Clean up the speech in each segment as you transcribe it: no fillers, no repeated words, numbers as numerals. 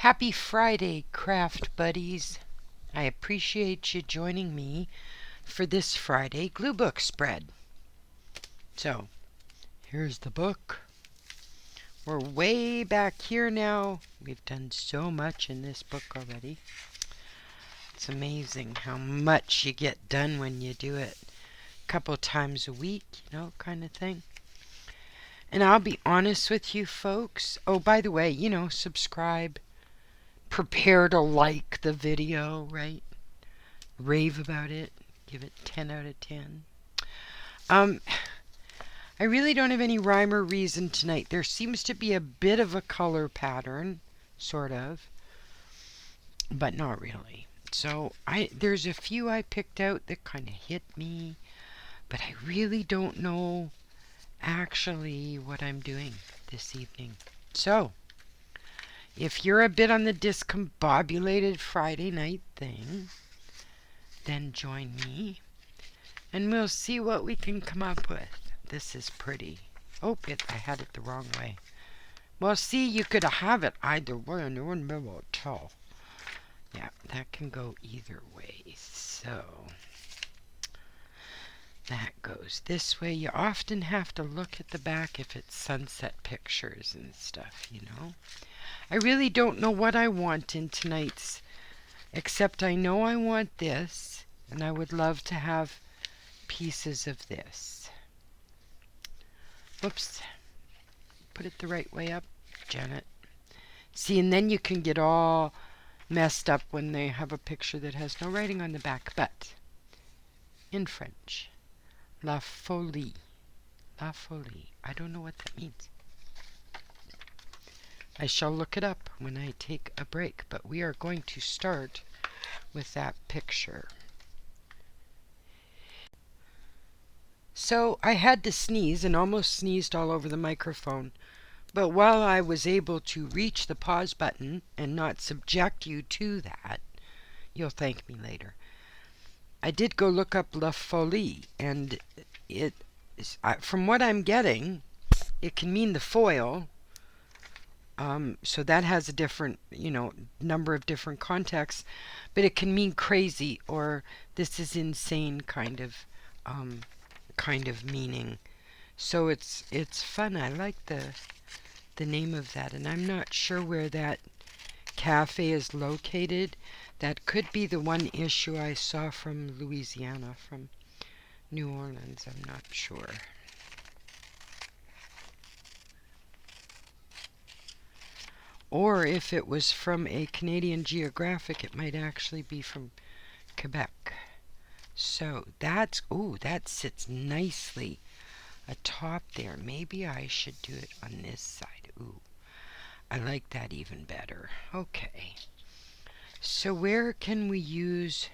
Happy Friday, craft buddies. I appreciate you joining me for this Friday Gluebook spread. So, here's the book. We're way back here now. We've done so much in this book already. It's amazing how much you get done when you do it a couple times a week, kind of thing. And I'll be honest with you folks. Oh, by the way, subscribe. Prepare to like the video, right? Rave about it. Give it 10 out of 10. I really don't have any rhyme or reason tonight. There seems to be a bit of a color pattern, sort of, but not really. So there's a few I picked out that kind of hit me, but I really don't know actually what I'm doing this evening. So, if you're a bit on the discombobulated Friday night thing, then join me and we'll see what we can come up with. This is pretty. Oh, I had it the wrong way. Well, see, you could have it either way and you wouldn't be able to tell. Yeah, that can go either way. So, that goes this way. You often have to look at the back if it's sunset pictures and stuff, I really don't know what I want in tonight's, except I know I want this, and I would love to have pieces of this. Whoops. Put it the right way up, Janet. See, and then you can get all messed up when they have a picture that has no writing on the back, but in French, La Folie. La Folie. I don't know what that means. I shall look it up when I take a break, but we are going to start with that picture. So I had to sneeze and almost sneezed all over the microphone, but while I was able to reach the pause button and not subject you to that, you'll thank me later, I did go look up La Folie, and it is, from what I'm getting, it can mean the foil. So that has a different, number of different contexts, but it can mean crazy or this is insane kind of meaning. So it's fun. I like the name of that, and I'm not sure where that cafe is located. That could be the one issue I saw from Louisiana, from New Orleans. I'm not sure. Or if it was from a Canadian Geographic, it might actually be from Quebec. So that sits nicely atop there. Maybe I should do it on this side. Ooh, I like that even better. Okay. So where can we use...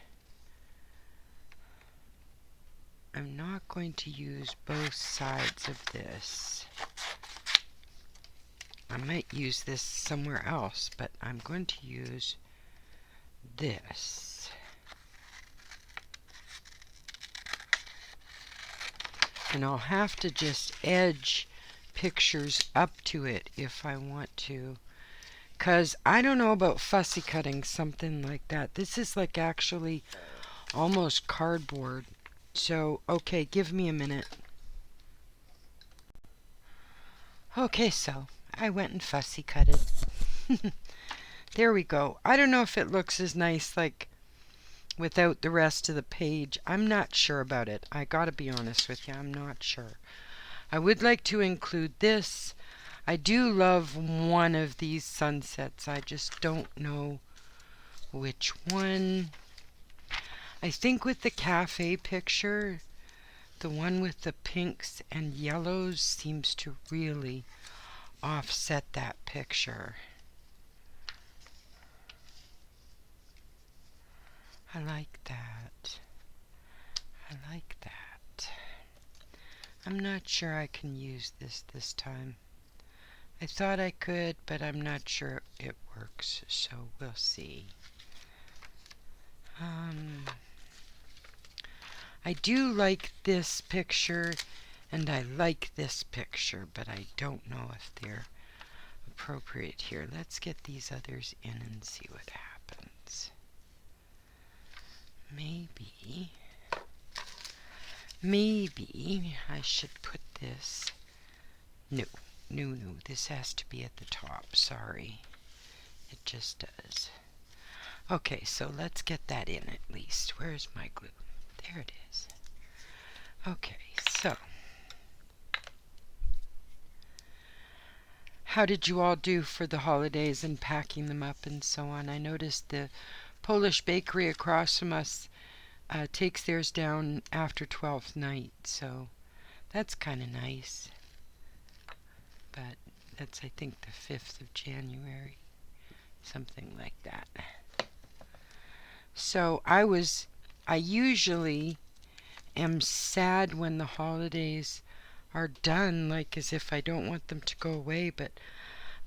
I'm not going to use both sides of this. I might use this somewhere else, but I'm going to use this. And I'll have to just edge pictures up to it if I want to. 'Cause I don't know about fussy cutting something like that. This is like actually almost cardboard. So, okay, give me a minute. Okay, so I went and fussy cut it. There we go. I don't know if it looks as nice like without the rest of the page. I'm not sure about it. I gotta be honest with you. I'm not sure. I would like to include this. I do love one of these sunsets. I just don't know which one. I think with the cafe picture, the one with the pinks and yellows seems to really offset that picture. I like that. I like that. I'm not sure I can use this time. I thought I could, but I'm not sure it works, so we'll see. I do like this picture, and I like this picture, but I don't know if they're appropriate here. Let's get these others in and see what happens. Maybe I should put this. No, this has to be at the top. Sorry. It just does. Okay, so let's get that in at least. Where's my glue? There it is. Okay, so how did you all do for the holidays and packing them up and so on? I noticed the Polish bakery across from us takes theirs down after 12th night, so that's kind of nice. But that's, I think, the 5th of January, something like that. So I usually am sad when the holidays are done, like as if I don't want them to go away, but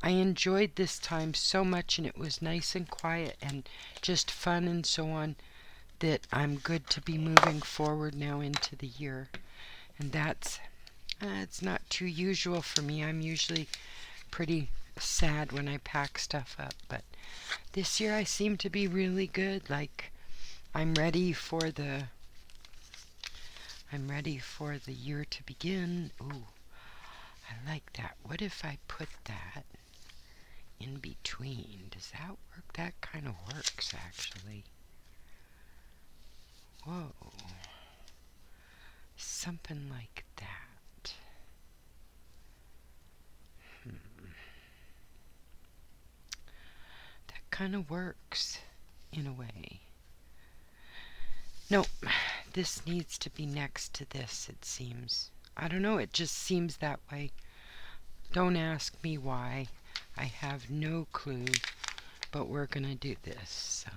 I enjoyed this time so much, and it was nice and quiet and just fun and so on, that I'm good to be moving forward now into the year. And that's it's not too usual for me. I'm usually pretty sad when I pack stuff up, but this year I seem to be really good. Like I'm ready for the year to begin. Ooh, I like that. What if I put that in between? Does that work? That kind of works, actually. Whoa. Something like that. That kind of works in a way. No, this needs to be next to this, it seems. I don't know, it just seems that way. Don't ask me why. I have no clue, but we're gonna do this, so.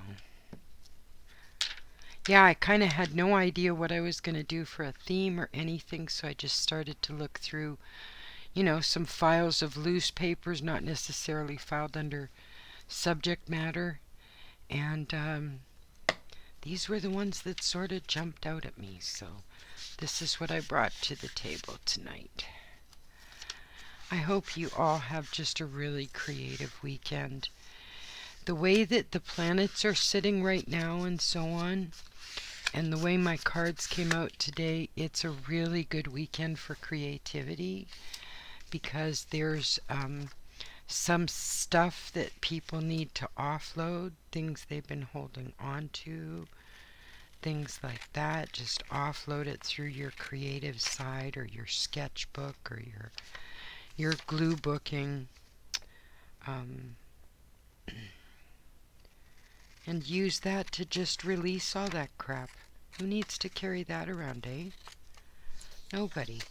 Yeah, I kind of had no idea what I was gonna do for a theme or anything, so I just started to look through, some files of loose papers, not necessarily filed under subject matter, and these were the ones that sort of jumped out at me, so this is what I brought to the table tonight. I hope you all have just a really creative weekend. The way that the planets are sitting right now and so on, and the way my cards came out today, it's a really good weekend for creativity, because there's some stuff that people need to offload, things they've been holding on to, things like that. Just offload it through your creative side or your sketchbook or your glue booking, and use that to just release all that crap. Who needs to carry that around, eh? Nobody.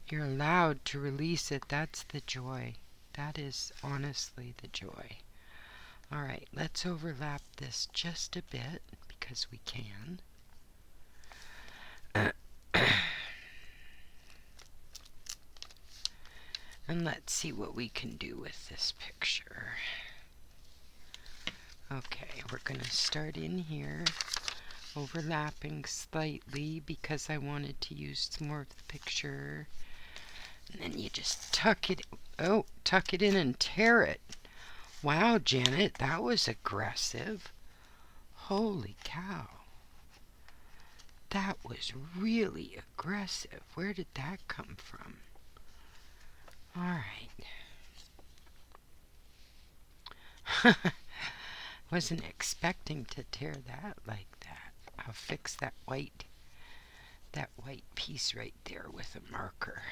You're allowed to release it. That's the joy. That is honestly the joy. All right, let's overlap this just a bit because we can. And let's see what we can do with this picture. Okay, we're going to start in here, overlapping slightly because I wanted to use some more of the picture. And then you just tuck it in and tear it. Wow, Janet, that was aggressive. Holy cow. That was really aggressive. Where did that come from? All right. Wasn't expecting to tear that like that. I'll fix that white piece right there with a marker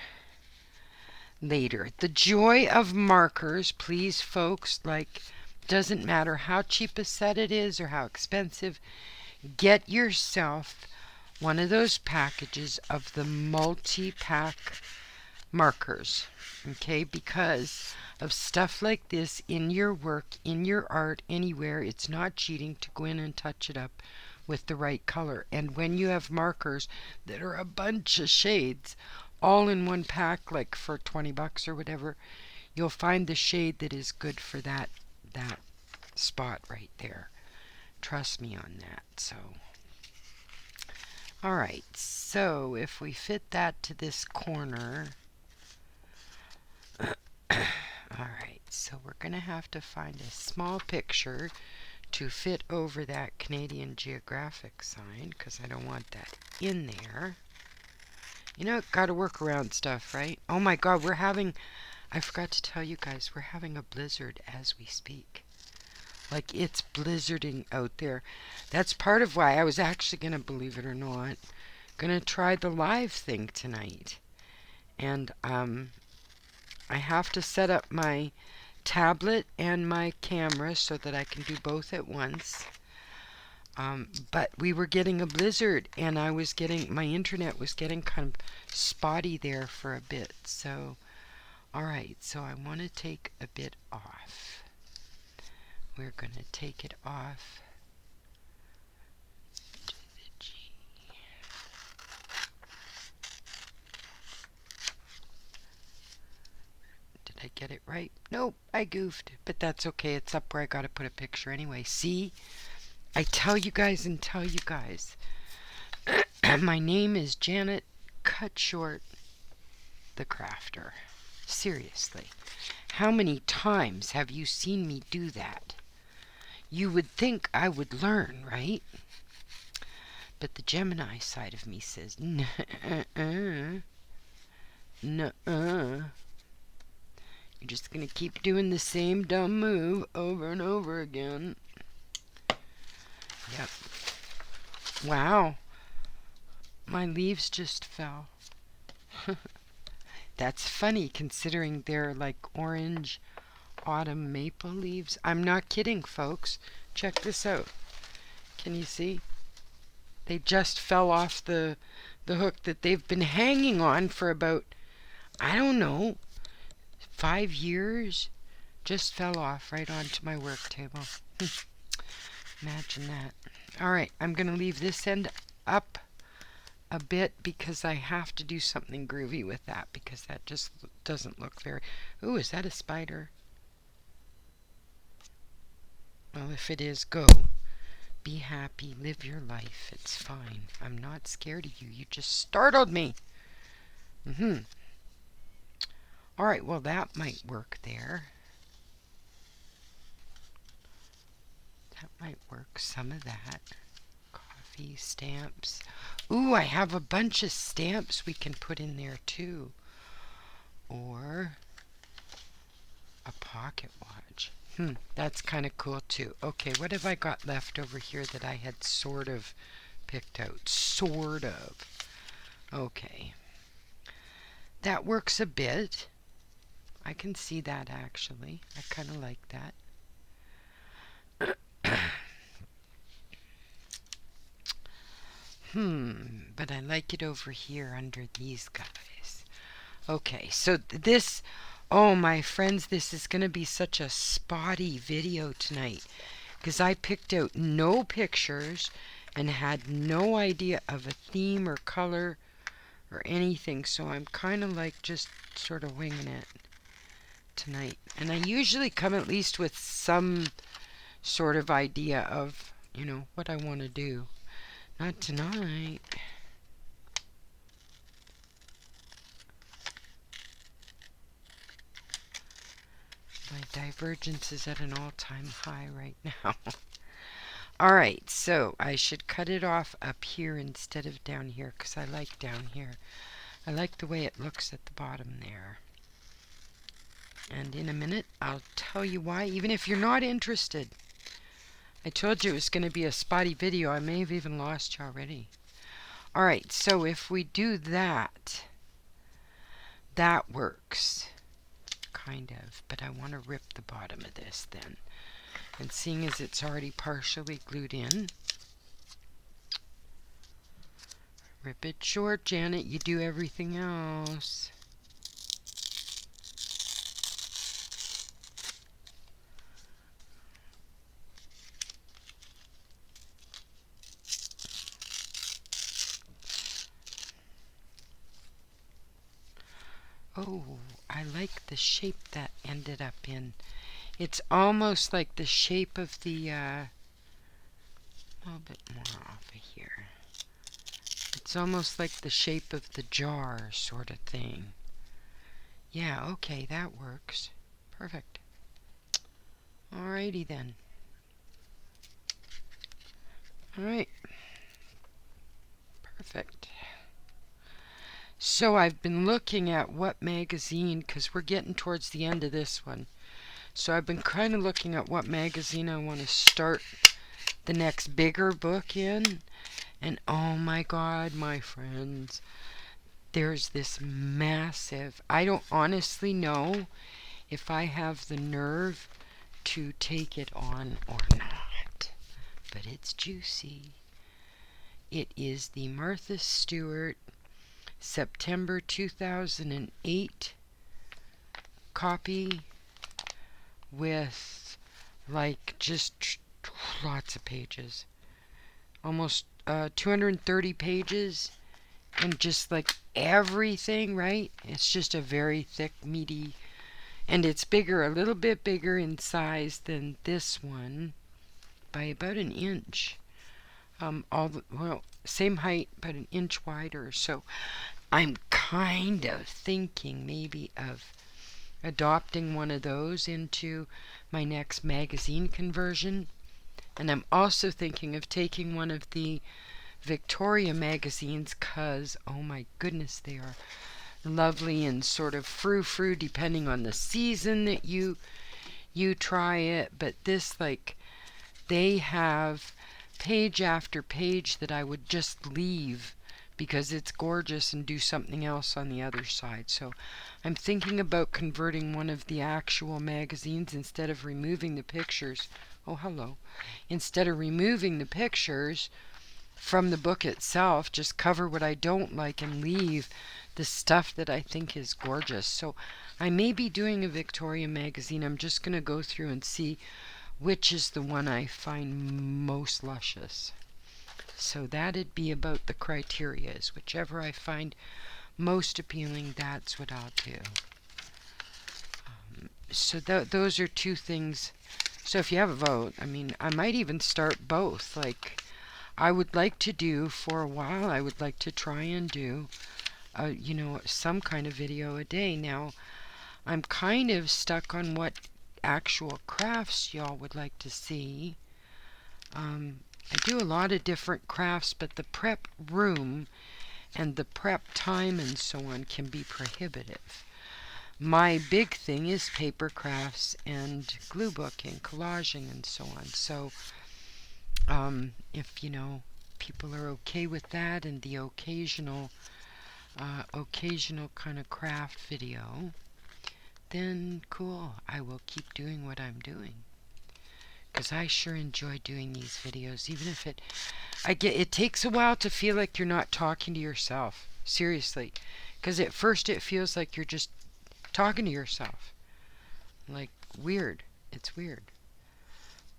later. The joy of markers, please folks, doesn't matter how cheap a set it is or how expensive, get yourself one of those packages of the multi-pack markers, okay? Because of stuff like this in your work, in your art, anywhere, it's not cheating to go in and touch it up with the right color. And when you have markers that are a bunch of shades all in one pack, like for $20 or whatever, you'll find the shade that is good for that spot right there. Trust me on that. So all right, so if we fit that to this corner, Alright, so we're going to have to find a small picture to fit over that Canadian Geographic sign, because I don't want that in there. You know, gotta work around stuff, right? Oh my god, I forgot to tell you guys, we're having a blizzard as we speak. Like, it's blizzarding out there. That's part of why I was actually gonna, believe it or not, gonna try the live thing tonight. And, I have to set up my tablet and my camera so that I can do both at once. But we were getting a blizzard, and my internet was getting kind of spotty there for a bit. So, alright, so I want to take a bit off. We're going to take it off to the G. Did I get it right? Nope, I goofed, but that's okay. It's up where I got to put a picture anyway. See? I tell you guys and tell you guys. My name is Janet, cut short, the Crafter. Seriously. How many times have you seen me do that? You would think I would learn, right? But the Gemini side of me says, nuh-uh. Nuh-uh. You're just going to keep doing the same dumb move over and over again. Yep. Wow. My leaves just fell. That's funny considering they're like orange autumn maple leaves. I'm not kidding, folks. Check this out. Can you see? They just fell off the hook that they've been hanging on for about, I don't know, 5 years. Just fell off right onto my work table. Imagine that. Alright, I'm going to leave this end up a bit because I have to do something groovy with that, because that just doesn't look very... Ooh, is that a spider? Well, if it is, go. Be happy, live your life. It's fine. I'm not scared of you. You just startled me. Alright, well, that might work there. That might work. Some of that. Coffee, stamps. Ooh, I have a bunch of stamps we can put in there too. Or a pocket watch. That's kind of cool too. Okay, what have I got left over here that I had sort of picked out? Sort of. Okay. That works a bit. I can see that actually. I kind of like that. But I like it over here under these guys. Okay, so this, oh my friends, this is going to be such a spotty video tonight, because I picked out no pictures and had no idea of a theme or color or anything, so I'm kind of like just sort of winging it tonight. And I usually come at least with some sort of idea of, you know, what I want to do. Not tonight. My divergence is at an all-time high right now. Alright, so I should cut it off up here instead of down here, because I like down here. I like the way it looks at the bottom there. And in a minute, I'll tell you why, even if you're not interested. I told you it was going to be a spotty video. I may have even lost you already. Alright, so if we do that, that works. Kind of. But I want to rip the bottom of this then. And seeing as it's already partially glued in, rip it short, Janet. You do everything else. Oh, I like the shape that ended up in. It's almost like the shape of the, a little bit more off of here. It's almost like the shape of the jar sort of thing. Yeah, okay, that works. Perfect. Alrighty then. Alright, perfect. So I've been looking at what magazine, because we're getting towards the end of this one. So I've been kind of looking at what magazine I want to start the next bigger book in. And oh my god, my friends, there's this massive, I don't honestly know if I have the nerve to take it on or not, but it's juicy. It is the Martha Stewart September 2008 copy with like just lots of pages, almost 230 pages, and just like everything, right? It's just a very thick, meaty, and it's bigger, a little bit bigger in size than this one by about an inch. Well, same height but an inch wider. So I'm kind of thinking maybe of adopting one of those into my next magazine conversion. And I'm also thinking of taking one of the Victoria magazines, because oh my goodness, they are lovely and sort of frou-frou depending on the season that you try it. But this, like, they have page after page that I would just leave because it's gorgeous and do something else on the other side. So I'm thinking about converting one of the actual magazines instead of removing the pictures. Oh, hello. Instead of removing the pictures from the book itself, just cover what I don't like and leave the stuff that I think is gorgeous. So I may be doing a Victoria magazine. I'm just going to go through and see which is the one I find most luscious. So that'd be about the criteria, is whichever I find most appealing, that's what I'll do. So those are two things. So if you have a vote, I mean, I might even start both. Like, I would like to do, for a while, I would like to try and do, some kind of video a day. Now, I'm kind of stuck on what actual crafts y'all would like to see. I do a lot of different crafts, but the prep room and the prep time and so on can be prohibitive. My big thing is paper crafts and glue booking, collaging, and so on. So if people are okay with that and the occasional kind of craft video, then cool, I will keep doing what I'm doing, because I sure enjoy doing these videos. Even if it takes a while to feel like you're not talking to yourself, seriously, because at first it feels like you're just talking to yourself, like weird. It's weird.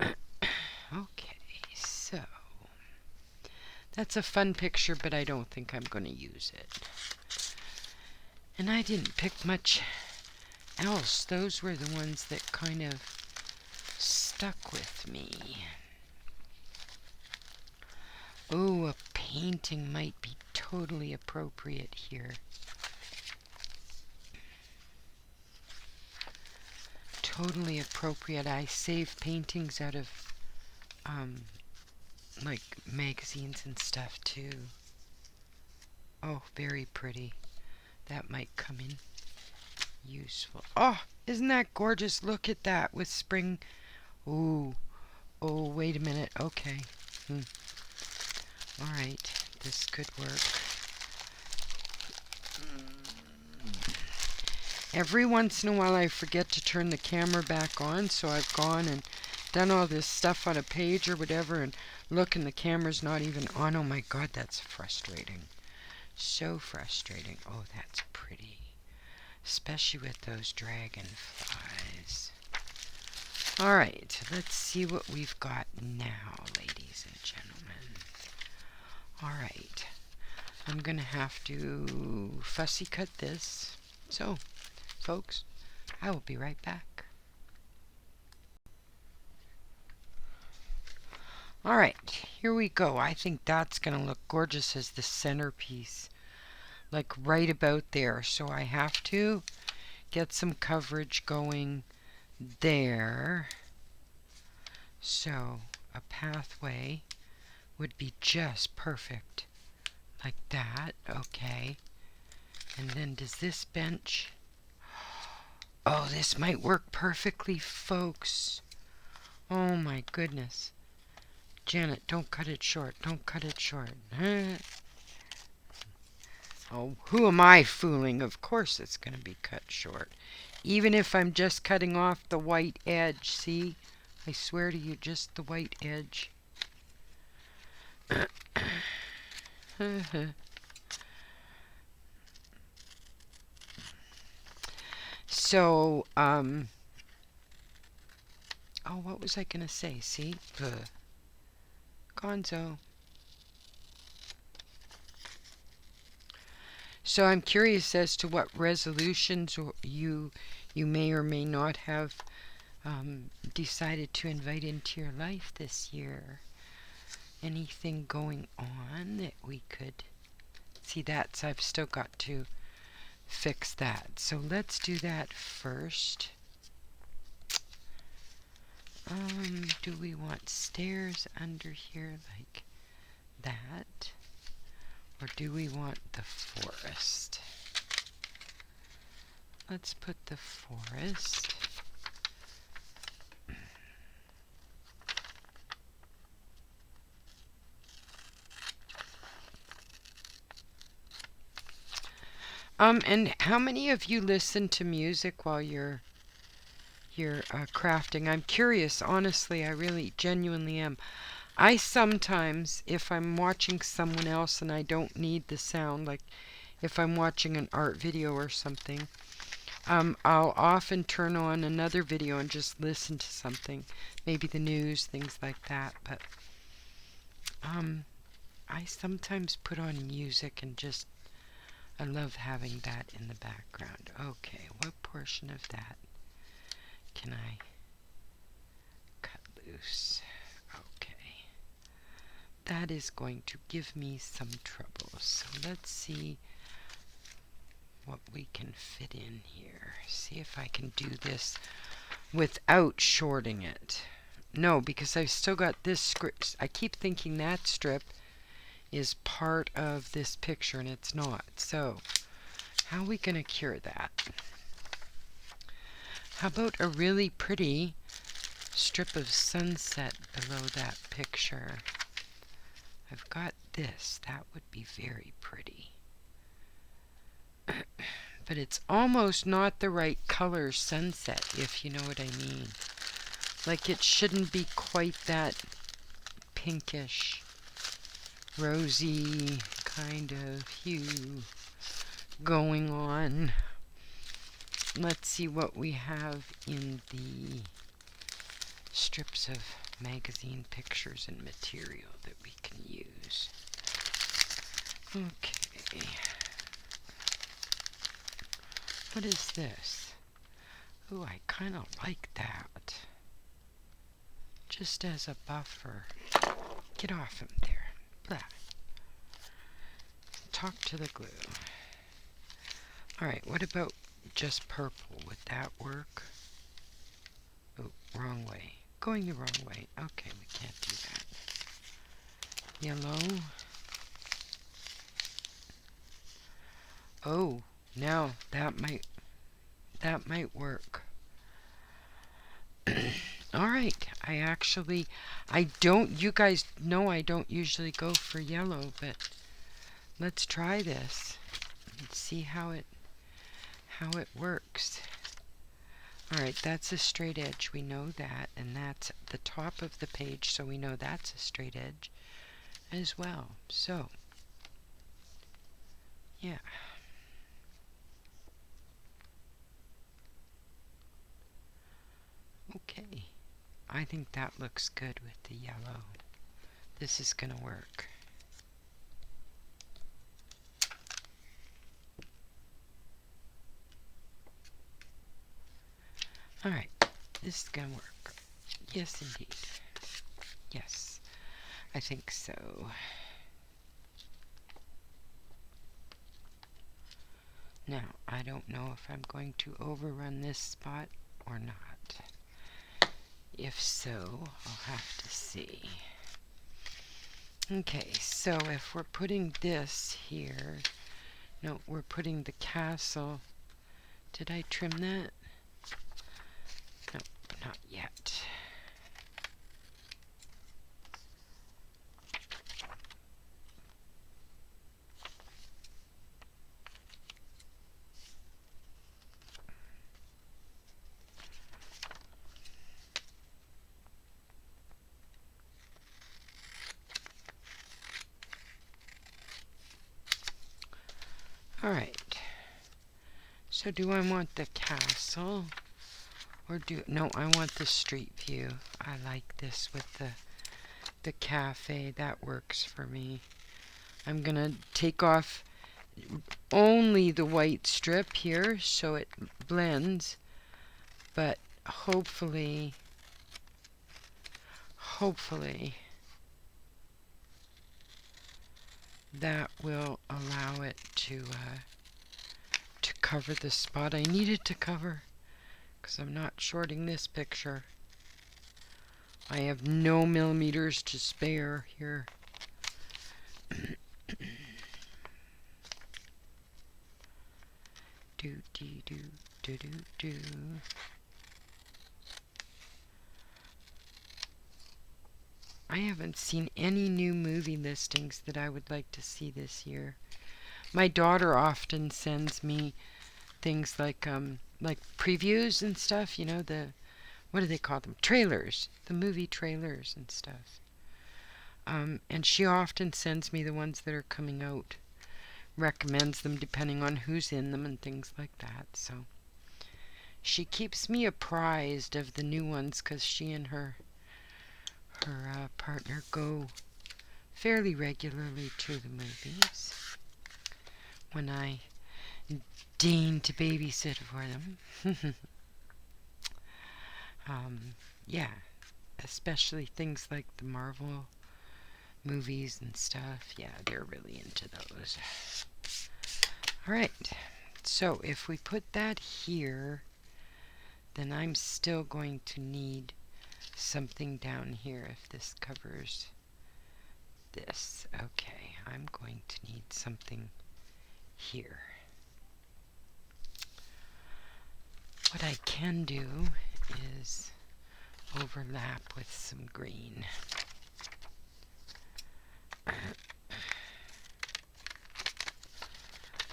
Okay, so that's a fun picture, but I don't think I'm going to use it. And I didn't pick much else. Those were the ones that kind of stuck with me. Oh, a painting might be totally appropriate here. Totally appropriate. I save paintings out of like magazines and stuff too. Oh, very pretty. That might come in useful. Oh, isn't that gorgeous? Look at that with spring. Ooh. Oh, wait a minute. Okay. Alright, this could work. Every once in a while I forget to turn the camera back on, so I've gone and done all this stuff on a page or whatever, and look, and the camera's not even on. Oh my god, that's frustrating. So frustrating. Oh, that's pretty. Especially with those dragonflies. Alright, let's see what we've got now, ladies and gentlemen. Alright, I'm going to have to fussy cut this. So, folks, I will be right back. Alright, here we go. I think that's going to look gorgeous as the centerpiece. Like right about there. So I have to get some coverage going there. So a pathway would be just perfect, like that. Okay. And then does this bench... Oh, this might work perfectly, folks. Oh my goodness. Janet, don't cut it short. Don't cut it short. Oh, who am I fooling? Of course it's going to be cut short. Even if I'm just cutting off the white edge, see? I swear to you, just the white edge. So, oh, what was I going to say? See? Gonzo. So I'm curious as to what resolutions you may or may not have decided to invite into your life this year. Anything going on that we could see? That's, I've still got to fix that. So let's do that first. Do we want stairs under here like that? Or do we want the forest? Let's put the forest. And how many of you listen to music while you're crafting? I'm curious, honestly, I really genuinely am. I sometimes, if I'm watching someone else and I don't need the sound, like if I'm watching an art video or something, I'll often turn on another video and just listen to something, maybe the news, things like that. But I sometimes put on music and just, I love having that in the background. Okay, what portion of that can I cut loose? Okay. That is going to give me some trouble. So let's see what we can fit in here. See if I can do this without shorting it. No, because I've still got this script. I keep thinking that strip is part of this picture and it's not. So how are we going to cure that? How about a really pretty strip of sunset below that picture? I've got this. That would be very pretty. But it's almost not the right color sunset, if you know what I mean. Like it shouldn't be quite that pinkish, rosy kind of hue going on. Let's see what we have in the strips of magazine pictures and material that we can use. Okay. What is this? Oh, I kind of like that. Just as a buffer. Get off him there. Blah. Talk to the glue. Alright, what about just purple? Would that work? Oh, wrong way. Going the wrong way. Okay, we can't do that. Yellow. Oh, now that might work. Alright, you guys know I don't usually go for yellow, but let's try this and see how it works. Alright, that's a straight edge, we know that, and that's the top of the page, so we know that's a straight edge as well. So, yeah. Okay, I think that looks good with the yellow. This is going to work. Alright, this is going to work. Yes, indeed. Yes, I think so. Now, I don't know if I'm going to overrun this spot or not. If so, I'll have to see. Okay, so if we're putting this here, no, we're putting the castle. Did I trim that? No, not yet. Alright, so do I want the castle, or no, I want the street view. I like this with the cafe, that works for me. I'm gonna take off only the white strip here so it blends, but hopefully that will allow it to cover the spot I needed to cover, because I'm not shorting this picture. I have no millimeters to spare here. do dee do do do do. I haven't seen any new movie listings that I would like to see this year. My daughter often sends me things like previews and stuff, you know, what do they call them? Trailers. The movie trailers and stuff. And she often sends me the ones that are coming out. Recommends them depending on who's in them and things like that. So she keeps me apprised of the new ones because she and her partner go fairly regularly to the movies when I deign to babysit for them. Yeah, especially things like the Marvel movies and stuff. Yeah, they're really into those. Alright, so if we put that here, then I'm still going to need something down here if this covers this. Okay, I'm going to need something here. What I can do is overlap with some green.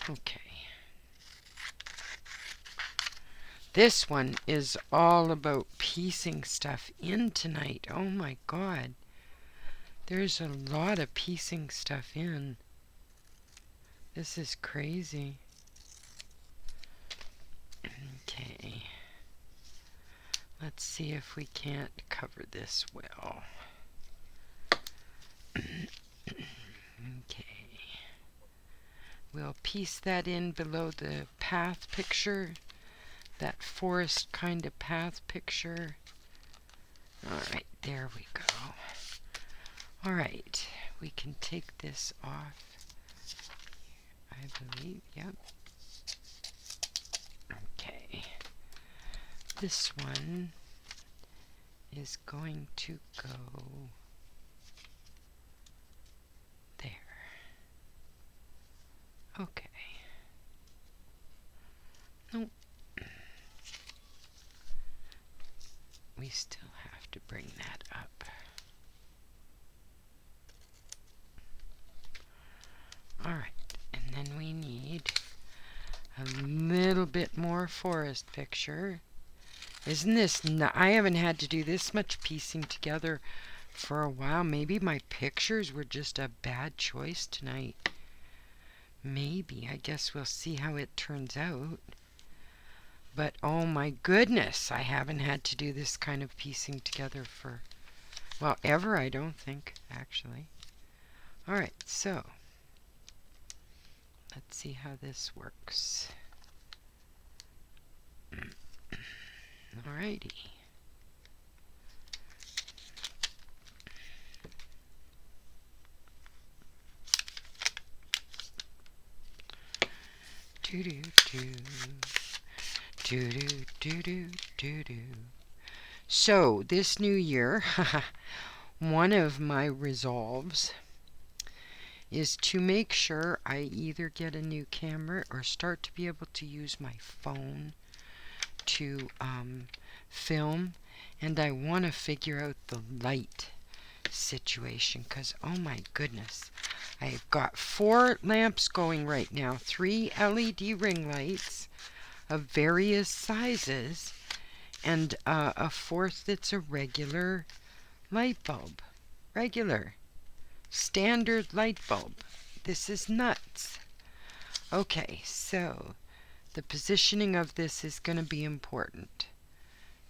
Okay. This one is all about piecing stuff in tonight. Oh my God. There's a lot of piecing stuff in. This is crazy. Okay. Let's see if we can't cover this well. Okay. We'll piece that in below the path picture. That forest kind of path picture. Alright, there we go. Alright, we can take this off. I believe, yep. Okay. This one is going to go there. Okay. Nope. We still have to bring that up. Alright, and then we need a little bit more forest picture. Isn't this I haven't had to do this much piecing together for a while. Maybe my pictures were just a bad choice tonight. Maybe. I guess we'll see how it turns out. But oh my goodness, I haven't had to do this kind of piecing together for, well, ever, I don't think, actually. Alright, so let's see how this works. Alrighty. Do do do. Do do do do do do. So this new year, one of my resolves is to make sure I either get a new camera or start to be able to use my phone to film, and I want to figure out the light situation because oh my goodness, I've got 4 lamps going right now, 3 LED ring lights of various sizes, and a 4th that's a regular light bulb, regular standard light bulb. This is nuts. Okay, so the positioning of this is going to be important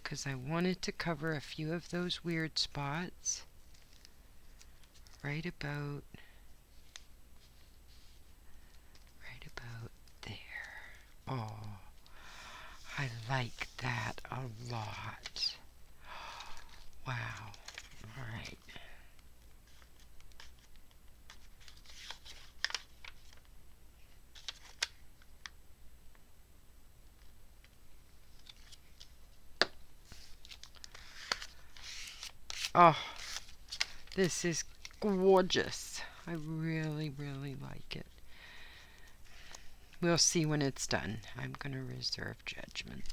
because I wanted to cover a few of those weird spots right about there. Oh, I like that a lot. Wow. All right. Oh, this is gorgeous. I really, really like it. We'll see when it's done. I'm going to reserve judgment.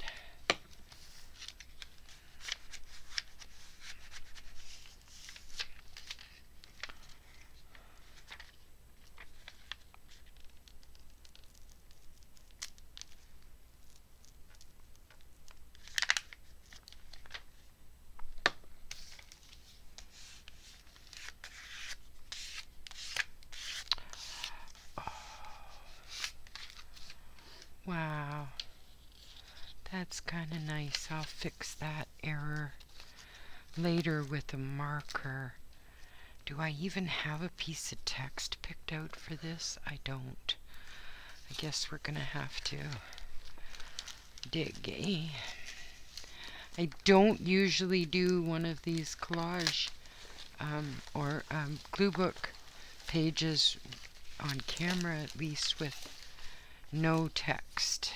Wow, that's kind of nice. I'll fix that error later with a marker. Do I even have a piece of text picked out for this? I don't. I guess we're going to have to dig, eh? I don't usually do one of these collage or Gluebook pages on camera, at least with no text.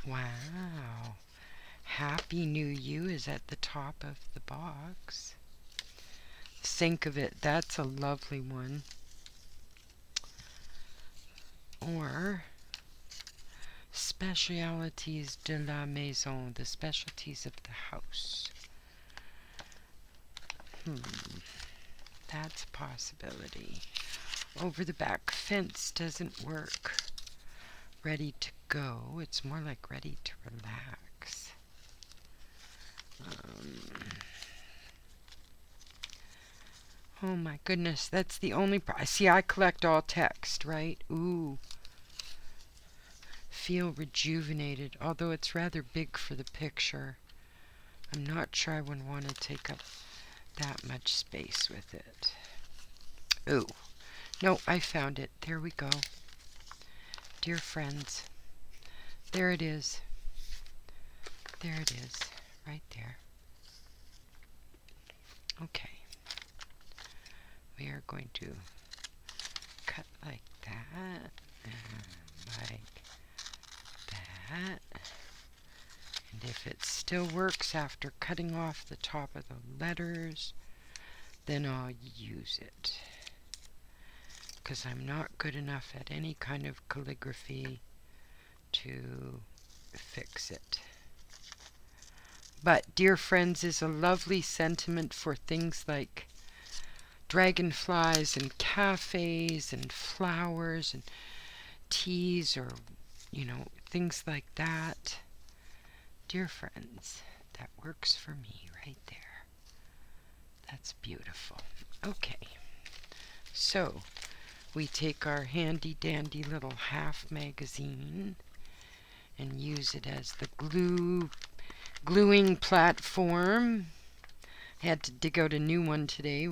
Wow. Happy New You is at the top of the box. Think of it. That's a lovely one. Or Spécialités de la maison, the specialties of the house. That's a possibility. Over the back fence doesn't work. Ready to go. It's more like ready to relax. Oh my goodness, that's the only see, I collect all text, right? Ooh. Feel rejuvenated, although it's rather big for the picture. I'm not sure I would want to take up that much space with it. Ooh. No, I found it. There we go. Dear friends. There it is. There it is. Right there. Okay. We are going to cut like that. And like that. And if it still works after cutting off the top of the letters, then I'll use it. Because I'm not good enough at any kind of calligraphy to fix it. But dear friends is a lovely sentiment for things like dragonflies and cafes and flowers and teas, or, you know, things like that. Dear friends, that works for me right there. That's beautiful. Okay, so we take our handy dandy little half magazine and use it as the gluing platform. I had to dig out a new one today,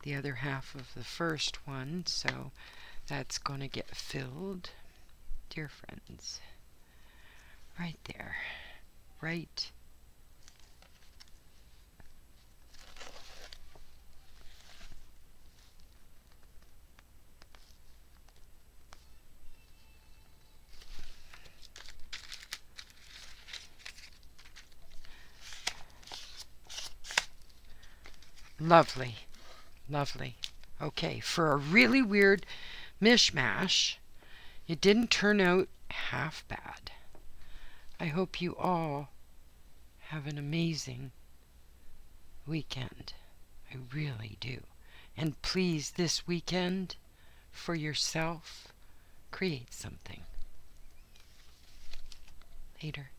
the other half of the first one, so that's going to get filled. Dear friends, right there, right Lovely. Lovely. Okay, for a really weird mishmash, it didn't turn out half bad. I hope you all have an amazing weekend. I really do. And please, this weekend, for yourself, create something. Later.